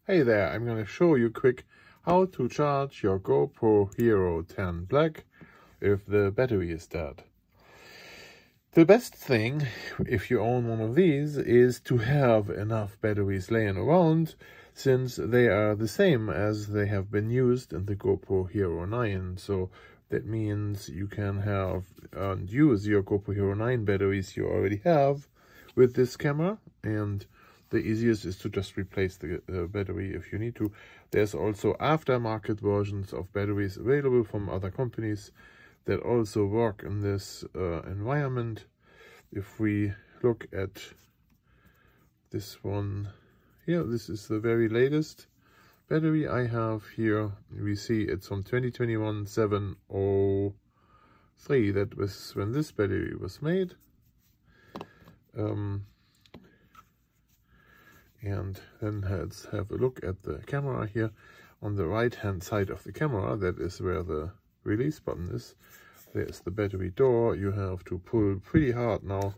Hey there, I'm going to show you quick how to charge your GoPro Hero10 Black if the battery is dead. The best thing, if you own one of these, is to have enough batteries laying around, since they are the same as they have been used in the GoPro Hero 9. So that means you can have and use your GoPro Hero 9 batteries you already have with this camera, and the easiest is to just replace the battery if you need to. There's also aftermarket versions of batteries available from other companies that also work in this environment. If we look at this one here, this is the very latest battery I have here. We see it's from 2021-703. That was when this battery was made. And then let's have a look at the camera here. On the right hand side of the camera, that is where the release button is. There's the battery door. You have to pull pretty hard now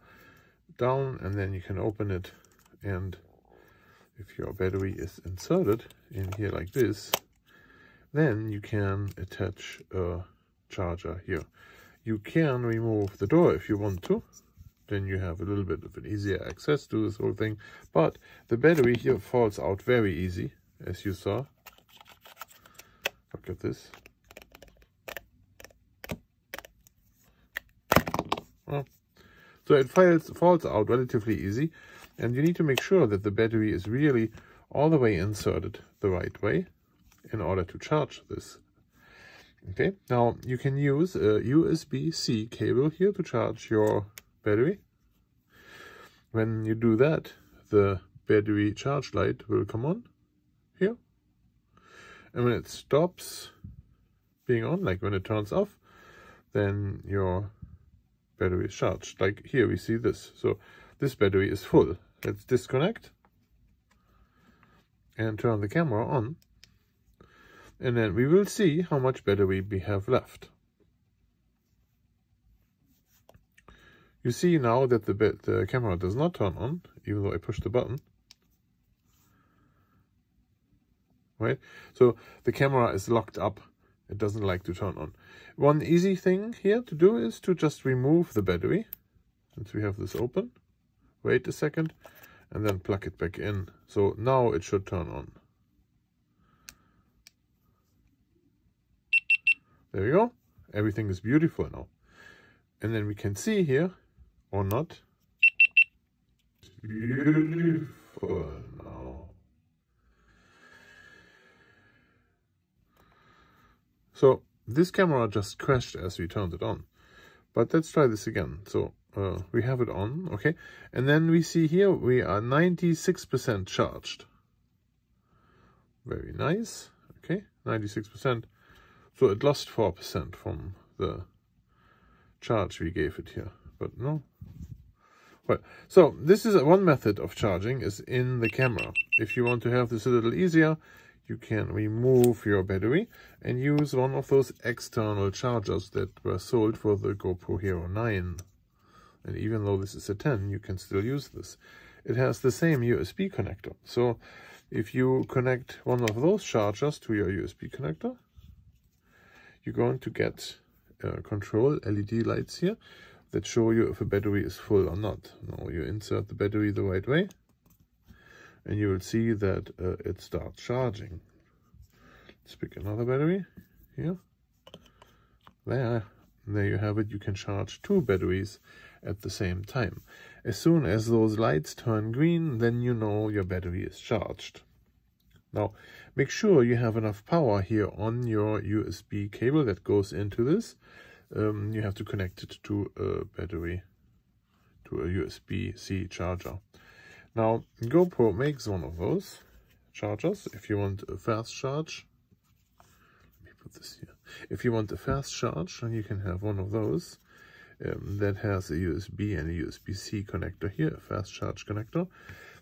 down, and then you can open it. And if your battery is inserted in here like this, then you can attach a charger here. You can remove the door if you want to. Then you have a little bit of an easier access to this whole thing. But the battery here falls out very easy, as you saw. Look at this. Well, so it falls out relatively easy, and you need to make sure that the battery is really all the way inserted the right way in order to charge this. Okay, now you can use a USB-C cable here to charge your battery. When you do that, the battery charge light will come on here, and when it stops being on, like when it turns off, then your battery is charged. Like here we see this, so this battery is full. Let's disconnect and turn the camera on, and then we will see how much battery we have left. You see now that the camera does not turn on, even though I push the button. Right? So the camera is locked up. It doesn't like to turn on. One easy thing here to do is to just remove the battery. Since we have this open, wait a second, and then plug it back in. So now it should turn on. There we go. Everything is beautiful now. And then we can see here, or not, it's beautiful now. So this camera just crashed as we turned it on, but let's try this again. So we have it on, okay, and then we see here we are 96% charged. Very nice. Okay, 96%. So it lost 4% from the charge we gave it here, but no. Well, so this is one method of charging, is in the camera. If you want to have this a little easier, you can remove your battery and use one of those external chargers that were sold for the GoPro Hero 9. And even though this is a 10, you can still use this. It has the same USB connector. So if you connect one of those chargers to your USB connector, you're going to get control LED lights here that show you if a battery is full or not. Now you insert the battery the right way, and you will see that it starts charging. Let's pick another battery here. There you have it. You can charge 2 batteries at the same time. As soon as those lights turn green, then you know your battery is charged. Now, make sure you have enough power here on your USB cable that goes into this. You have to connect it to a battery, to a USB-C charger. Now, GoPro makes one of those chargers. If you want a fast charge, let me put this here. If you want a fast charge, then you can have one of those that has a USB and a USB-C connector here, a fast charge connector.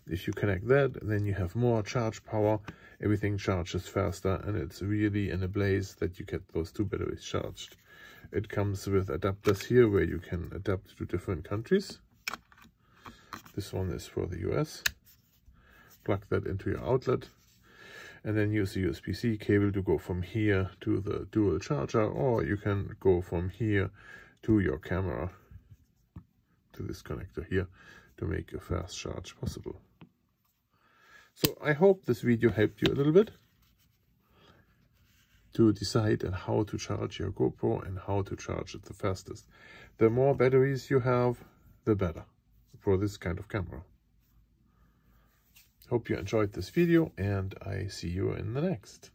If you connect that, then you have more charge power. Everything charges faster, and it's really in a blaze that you get those 2 batteries charged. It comes with adapters here where you can adapt to different countries. This one is for the US. Plug that into your outlet. and then use the USB-C cable to go from here to the dual charger, or you can go from here to your camera, to this connector here, to make a fast charge possible. So I hope this video helped you a little bit to decide on how to charge your GoPro and how to charge it the fastest. The more batteries you have, the better for this kind of camera. Hope you enjoyed this video, and I see you in the next.